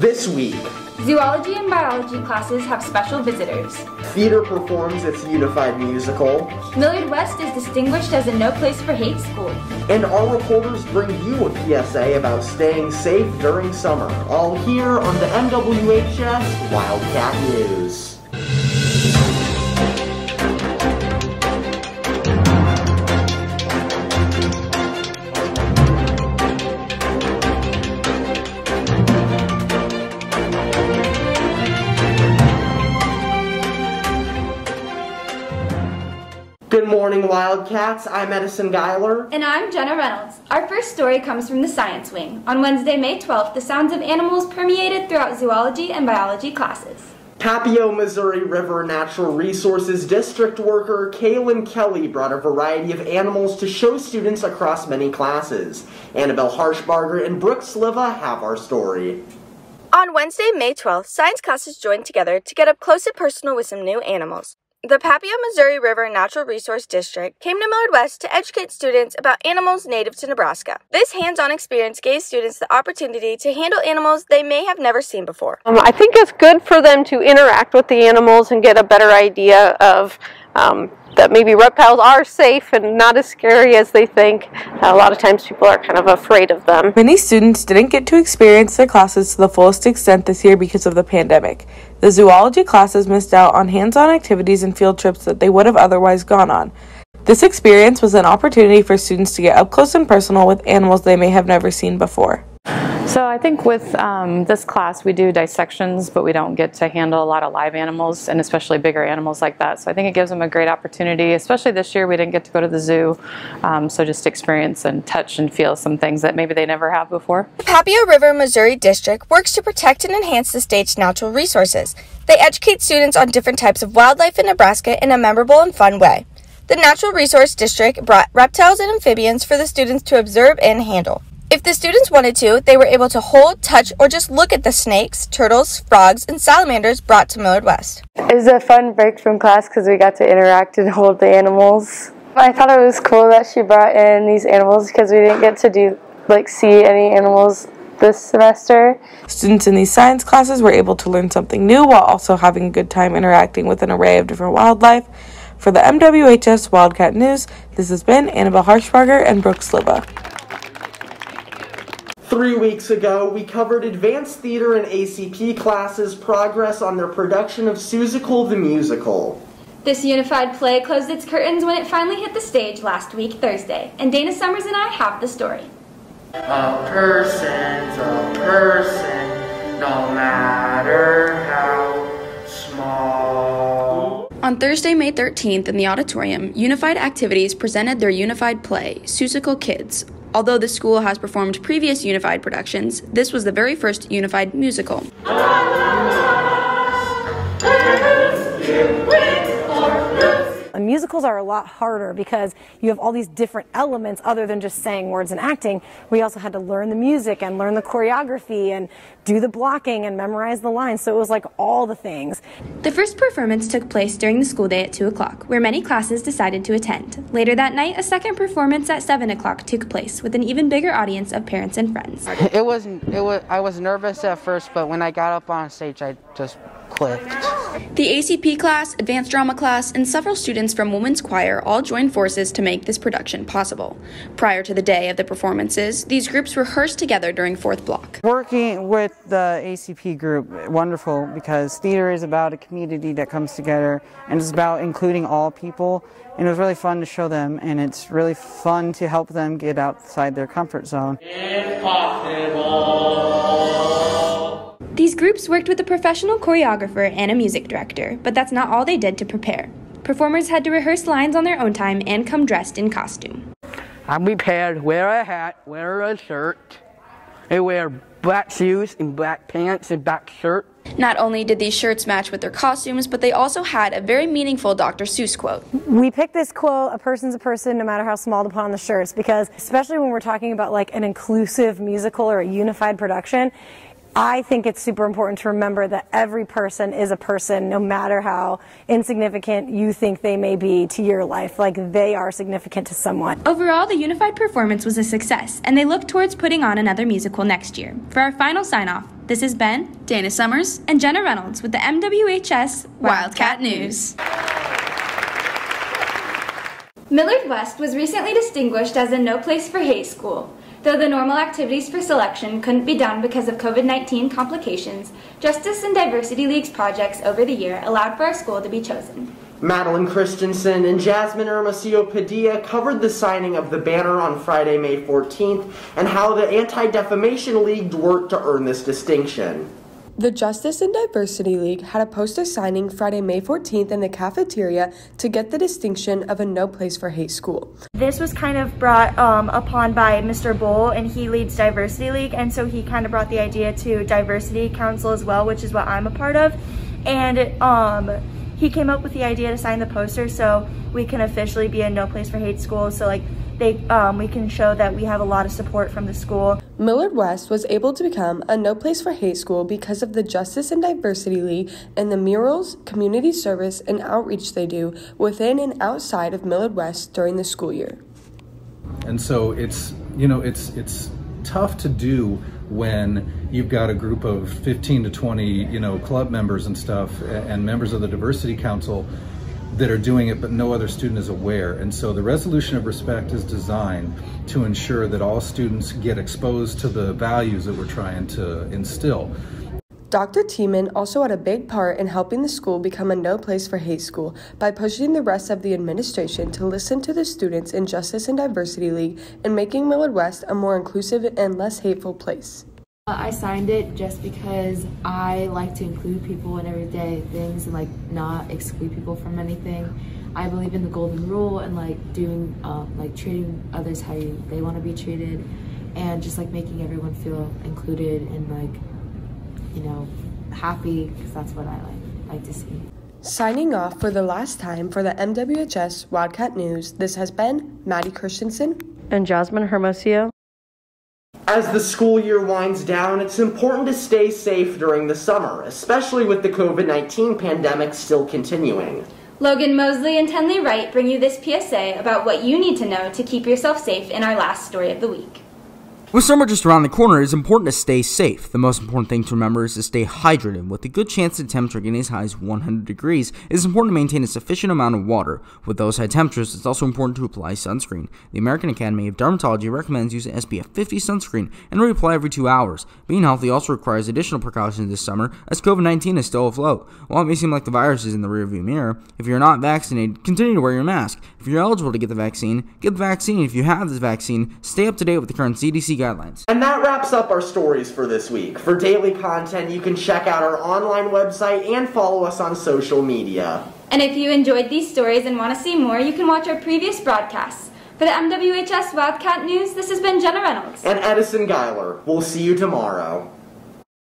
This week, zoology and biology classes have special visitors. theater performs its unified musical. Millard West is distinguished as a no place for hate school. And our reporters bring you a PSA about staying safe during summer. All here on the MWHS Wildcat News. Good morning, Wildcats. I'm Edison Geiler. And I'm Jenna Reynolds. Our first story comes from the Science Wing. On Wednesday, May 12th, the sounds of animals permeated throughout zoology and biology classes. Papio, Missouri River Natural Resources District worker Kaylin Kelly brought a variety of animals to show students across many classes. Annabelle Harshbarger and Brooke Sliva have our story. On Wednesday, May 12th, science classes joined together to get up close and personal with some new animals. The Papio, Missouri River Natural Resource District came to Millard West to educate students about animals native to Nebraska. This hands-on experience gave students the opportunity to handle animals they may have never seen before. I think it's good for them to interact with the animals and get a better idea of that maybe reptiles are safe and not as scary as they think. A lot of times people are kind of afraid of them. Many students didn't get to experience their classes to the fullest extent this year because of the pandemic. The zoology classes missed out on hands-on activities and field trips that they would have otherwise gone on. This experience was an opportunity for students to get up close and personal with animals they may have never seen before. So I think with this class we do dissections, but we don't get to handle a lot of live animals, and especially bigger animals like that. So I think it gives them a great opportunity, especially this year we didn't get to go to the zoo, so just experience and touch and feel some things that maybe they never have before. The Papio River Missouri District works to protect and enhance the state's natural resources. They educate students on different types of wildlife in Nebraska in a memorable and fun way. The Natural Resource District brought reptiles and amphibians for the students to observe and handle. If the students wanted to, they were able to hold, touch, or just look at the snakes, turtles, frogs, and salamanders brought to Millard West. It was a fun break from class because we got to interact and hold the animals. I thought it was cool that she brought in these animals because we didn't get to see any animals this semester. Students in these science classes were able to learn something new while also having a good time interacting with an array of different wildlife. For the MWHS Wildcat News, this has been Annabelle Harshbarger and Brooke Sliva. 3 weeks ago, we covered advanced theater and ACP classes' progress on their production of Seussical the Musical. This unified play closed its curtains when it finally hit the stage last week, Thursday, and Dana Summers and I have the story. A person's a person, no matter how small. On Thursday, May 13th, in the auditorium, Unified Activities presented their unified play, Seussical Kids. Although the school has performed previous unified productions, this was the very first unified musical. And musicals are a lot harder because you have all these different elements other than just saying words and acting. We also had to learn the music and learn the choreography and do the blocking and memorize the lines, so it was like all the things. The first performance took place during the school day at 2 o'clock, where many classes decided to attend. Later that night, a second performance at 7 o'clock took place with an even bigger audience of parents and friends. I was nervous at first, but when I got up on stage, I just clicked. The ACP class, advanced drama class, and several students from Women's Choir all joined forces to make this production possible. Prior to the day of the performances, these groups rehearsed together during fourth block. Working with the ACP group, wonderful, because theater is about a community that comes together, and it's about including all people, and it was really fun to show them, and it's really fun to help them get outside their comfort zone. If possible. These groups worked with a professional choreographer and a music director, but that's not all they did to prepare. Performers had to rehearse lines on their own time and come dressed in costume. I'm prepared. Wear a hat, wear a shirt, and wear black shoes and black pants and black shirt. Not only did these shirts match with their costumes, but they also had a very meaningful Dr. Seuss quote. We picked this quote, "A person's a person no matter how small," to put on the shirts because especially when we're talking about like an inclusive musical or a unified production, I think it's super important to remember that every person is a person, no matter how insignificant you think they may be to your life. Like, they are significant to someone. Overall, the unified performance was a success, and they look towards putting on another musical next year. For our final sign-off, This has been Dana Summers and Jenna Reynolds with the MWHS Wildcat News. Millard West was recently distinguished as a No Place for Hate school. Though the normal activities for selection couldn't be done because of COVID-19 complications, Justice and Diversity League's projects over the year allowed for our school to be chosen. Madeline Christensen and Jasmine Hermosillo Padilla covered the signing of the banner on Friday, May 14th, and how the Anti-Defamation League worked to earn this distinction. The Justice and Diversity League had a poster signing Friday, May 14th in the cafeteria to get the distinction of a No Place for Hate school. This was kind of brought upon by Mr. Bull, and he leads Diversity League, and so he kind of brought the idea to Diversity Council as well, which is what I'm a part of. And he came up with the idea to sign the poster so we can officially be a No Place for Hate school, so like we can show that we have a lot of support from the school. Millard West was able to become a No Place for Hate school because of the Justice and Diversity League and the murals, community service, and outreach they do within and outside of Millard West during the school year. And so it's tough to do when you've got a group of 15 to 20, club members and stuff and members of the Diversity Council that are doing it, but no other student is aware. And so the Resolution of Respect is designed to ensure that all students get exposed to the values that we're trying to instill. Dr. Tiemann also had a big part in helping the school become a No Place for Hate school by pushing the rest of the administration to listen to the students in Justice and Diversity League and making Millard West a more inclusive and less hateful place. I signed it just because I like to include people in everyday things and not exclude people from anything. I believe in the golden rule and doing treating others how they want to be treated, and just making everyone feel included and happy, because that's what I like to see. Signing off for the last time for the MWHS Wildcat News, this has been Maddie Christensen and Jasmine Hermosillo. As the school year winds down, it's important to stay safe during the summer, especially with the COVID-19 pandemic still continuing. Logan Mosley and Tenley Wright bring you this PSA about what you need to know to keep yourself safe in our last story of the week. With summer just around the corner, it is important to stay safe. The most important thing to remember is to stay hydrated. With a good chance of temperature getting as high as 100 degrees, it is important to maintain a sufficient amount of water. With those high temperatures, it's also important to apply sunscreen. The American Academy of Dermatology recommends using SPF 50 sunscreen and reapply every 2 hours. Being healthy also requires additional precautions this summer, as COVID-19 is still afloat. While it may seem like the virus is in the rearview mirror, if you're not vaccinated, continue to wear your mask. If you're eligible to get the vaccine, get the vaccine. If you have this vaccine, stay up to date with the current CDC guidelines. And that wraps up our stories for this week. For daily content, you can check out our online website and follow us on social media. And if you enjoyed these stories and want to see more, you can watch our previous broadcasts. For the MWHS Wildcat News, this has been Jenna Reynolds and Edison Geiler. We'll see you tomorrow.